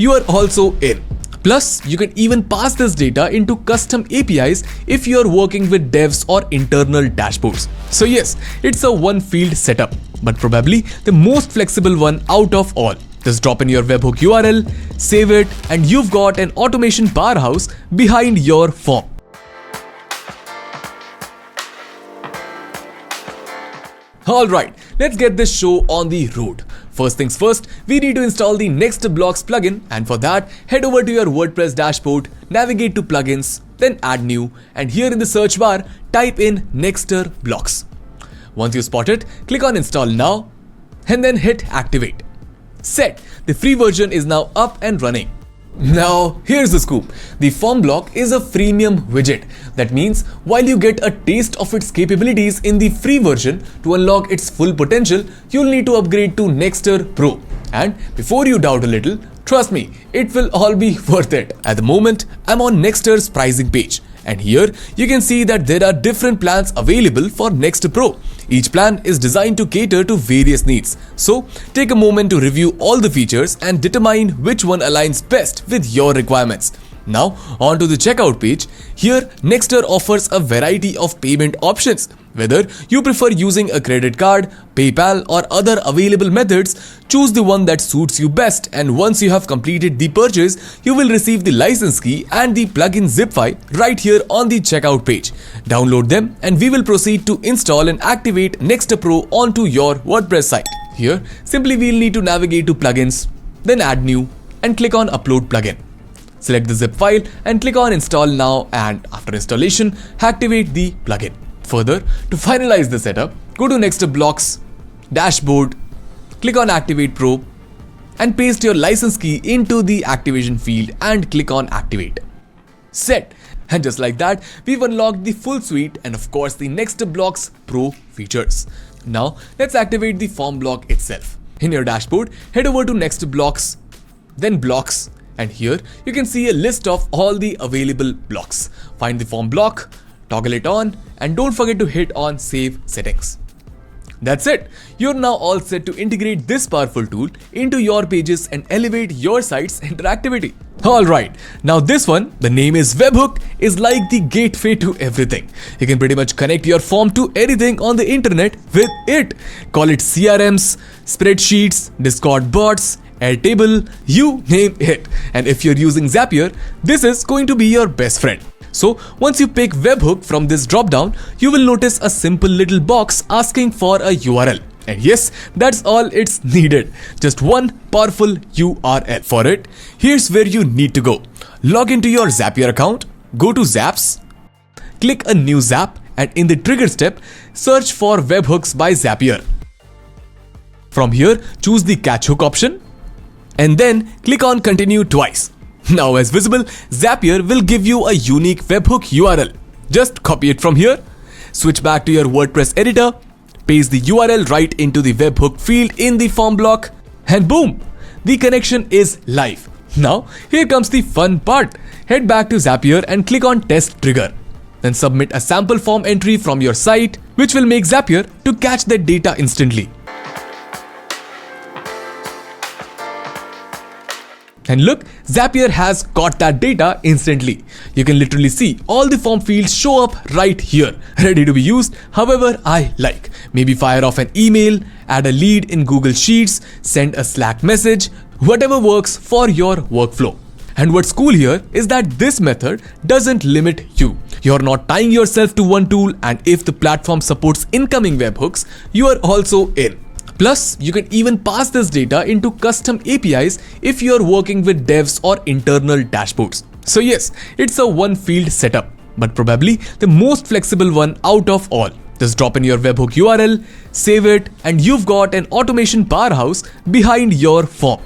you are also in. Plus, you can even pass this data into custom APIs if you are working with devs or internal dashboards. So yes, it's a one-field setup, but probably the most flexible one out of all. Just drop in your Webhook URL, save it, and you've got an automation powerhouse behind your form. Alright, let's get this show on the road. First things first, we need to install the Next Blocks plugin, and for that, head over to your WordPress dashboard, navigate to plugins, then add new, and here in the search bar, type in Next Blocks. Once you spot it, click on install now, and then hit activate. Set, the free version is now up and running. Now, here's the scoop. The form block is a freemium widget. That means while you get a taste of its capabilities in the free version, to unlock its full potential, you'll need to upgrade to Nexter Pro. And before you doubt a little, trust me, it will all be worth it. At the moment, I'm on Nexter's pricing page. And here you can see that there are different plans available for Nexter Pro. Each plan is designed to cater to various needs. So take a moment to review all the features and determine which one aligns best with your requirements. Now onto the checkout page. Here Nexter offers a variety of payment options. Whether you prefer using a credit card, PayPal or other available methods, choose the one that suits you best, and once you have completed the purchase, you will receive the license key and the plugin zip file right here on the checkout page. Download them and we will proceed to install and activate Nexter Pro onto your WordPress site. Here, simply we'll need to navigate to plugins, then add new and click on upload plugin. Select the zip file and click on install now, and after installation, activate the plugin. Further, to finalize the setup, go to Next Blocks, Dashboard, click on Activate Pro and paste your license key into the activation field and click on Activate. Set. And just like that, we've unlocked the full suite and of course the Next Blocks Pro features. Now, let's activate the form block itself. In your dashboard, head over to Next Blocks, then Blocks, and here you can see a list of all the available blocks. Find the form block, toggle it on, and don't forget to hit on Save Settings. That's it. You're now all set to integrate this powerful tool into your pages and elevate your site's interactivity. Alright, now this one, the name is Webhook, is like the gateway to everything. You can pretty much connect your form to anything on the internet with it. Call it CRMs, spreadsheets, Discord bots, Airtable, you name it. And if you're using Zapier, this is going to be your best friend. So once you pick Webhook from this drop-down, you will notice a simple little box asking for a URL. And yes, that's all it's needed. Just one powerful URL. For it, here's where you need to go. Log into your Zapier account, go to Zaps, click a new Zap, and in the trigger step, search for Webhooks by Zapier. From here, choose the catch hook option and then click on continue twice. Now as visible, Zapier will give you a unique Webhook URL. Just copy it from here, switch back to your WordPress editor, paste the URL right into the Webhook field in the form block, and boom, the connection is live. Now here comes the fun part. Head back to Zapier and click on test trigger. Then submit a sample form entry from your site, which will make Zapier to catch that data instantly. And look, Zapier has got that data instantly. You can literally see all the form fields show up right here, ready to be used however I like. Maybe fire off an email, add a lead in Google Sheets, send a Slack message, whatever works for your workflow. And what's cool here is that this method doesn't limit you. You're not tying yourself to one tool, and if the platform supports incoming webhooks, you are also in. Plus, you can even pass this data into custom APIs if you're working with devs or internal dashboards. So yes, it's a one-field setup, but probably the most flexible one out of all. Just drop in your Webhook URL, save it, and you've got an automation powerhouse behind your form.